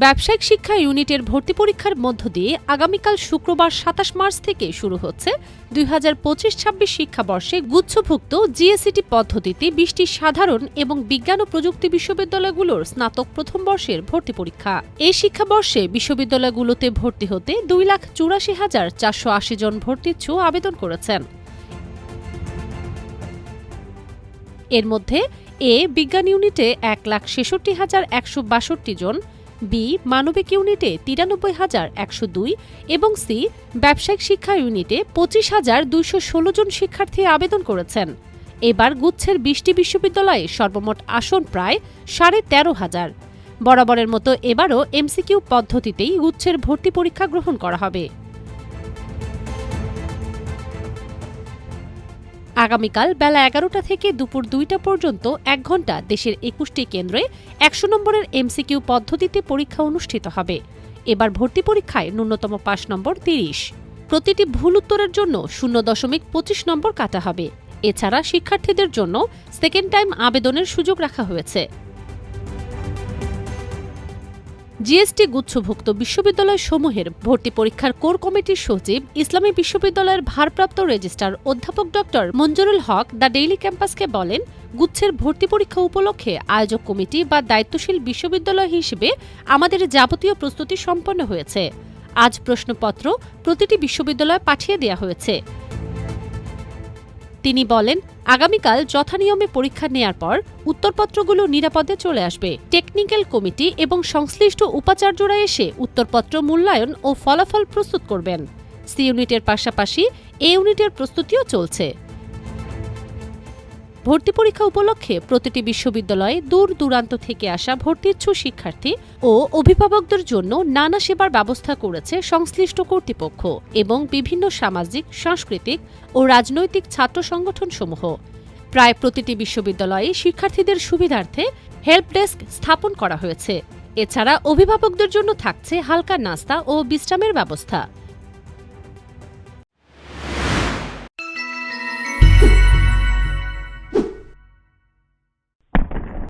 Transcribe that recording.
ব্যবসায়িক শিক্ষা ইউনিটের ভর্তি পরীক্ষার মধ্য দিয়ে আগামীকাল শুক্রবার ২৭ মার্চ থেকে শুরু হচ্ছে ২০২৫-২৬ শিক্ষাবর্ষে গুচ্ছভুক্ত জিএসইটি পদ্ধতিতে ২০টি সাধারণ এবং বিজ্ঞান ও প্রযুক্তি বিশ্ববিদ্যালয়গুলোর স্নাতক প্রথম বর্ষের ভর্তি পরীক্ষা। এই শিক্ষাবর্ষে বিশ্ববিদ্যালয়গুলোতে ভর্তি হতে ২,৮৪,৪৮০ জন ভর্তিচ্ছু আবেদন করেছেন। এর মধ্যে এ বিজ্ঞান ইউনিটে ১,৬৬,১৬২ জন, বি মানবিক ইউনিটে ৯৩,১০২ এবং সি ব্যবসায়িক শিক্ষা ইউনিটে ২৫,২১৬ জন শিক্ষার্থী আবেদন করেছেন। এবার গুচ্ছের ২০টি বিশ্ববিদ্যালয়ে সর্বমোট আসন প্রায় ১৩,৫০০। বরাবরের মতো এবারও এমসিকিউ পদ্ধতিতেই গুচ্ছের ভর্তি পরীক্ষা গ্রহণ করা হবে। আগামীকাল বেলা ১১টা থেকে দুপুর ২টা পর্যন্ত ১ ঘণ্টা দেশের ২১টি কেন্দ্রে ১০০ নম্বরের এমসিকিউ পদ্ধতিতে পরীক্ষা অনুষ্ঠিত হবে। এবার ভর্তি পরীক্ষায় ন্যূনতম পাস নম্বর ৩০। প্রতিটি ভুল উত্তরের জন্য ০.২৫ নম্বর কাটা হবে। এছাড়া শিক্ষার্থীদের জন্য সেকেন্ড টাইম আবেদনের সুযোগ রাখা হয়েছে। জিএসটি গুচ্ছভুক্ত বিশ্ববিদ্যালয়সমূহের ভর্তি পরীক্ষার কোর কমিটির সচিব, ইসলামী বিশ্ববিদ্যালয়ের ভারপ্রাপ্ত রেজিস্ট্রার অধ্যাপক ড মঞ্জুরুল হক দ্য ডেইলি ক্যাম্পাসকে বলেন, গুচ্ছের ভর্তি পরীক্ষা উপলক্ষে আয়োজক কমিটি বা দায়িত্বশীল বিশ্ববিদ্যালয় হিসেবে আমাদের যাবতীয় প্রস্তুতি সম্পন্ন হয়েছে। আজ প্রশ্নপত্র প্রতিটি বিশ্ববিদ্যালয়ে পাঠিয়ে দেওয়া হয়েছে। তিনি বলেন, আগামীকাল যথানিয়মে পরীক্ষা নেয়ার পর উত্তরপত্রগুলো নিরাপদে চলে আসবে। টেকনিক্যাল কমিটি এবং সংশ্লিষ্ট উপাচার্যরা এসে উত্তরপত্র মূল্যায়ন ও ফলাফল প্রস্তুত করবেন। সি ইউনিটের পাশাপাশি এ ইউনিটের প্রস্তুতিও চলছে। ভর্তি পরীক্ষা উপলক্ষে প্রতিটি বিশ্ববিদ্যালয়ে দূর দূরান্ত থেকে আসা ভর্তিচ্ছু শিক্ষার্থী ও অভিভাবকদের জন্য নানা সেবার ব্যবস্থা করেছে সংশ্লিষ্ট কর্তৃপক্ষ এবং বিভিন্ন সামাজিক, সাংস্কৃতিক ও রাজনৈতিক ছাত্র সংগঠনসমূহ। প্রায় প্রতিটি বিশ্ববিদ্যালয়ে শিক্ষার্থীদের সুবিধার্থে হেল্প ডেস্ক স্থাপন করা হয়েছে। এছাড়া অভিভাবকদের জন্য থাকছে হালকা নাস্তা ও বিশ্রামের ব্যবস্থা।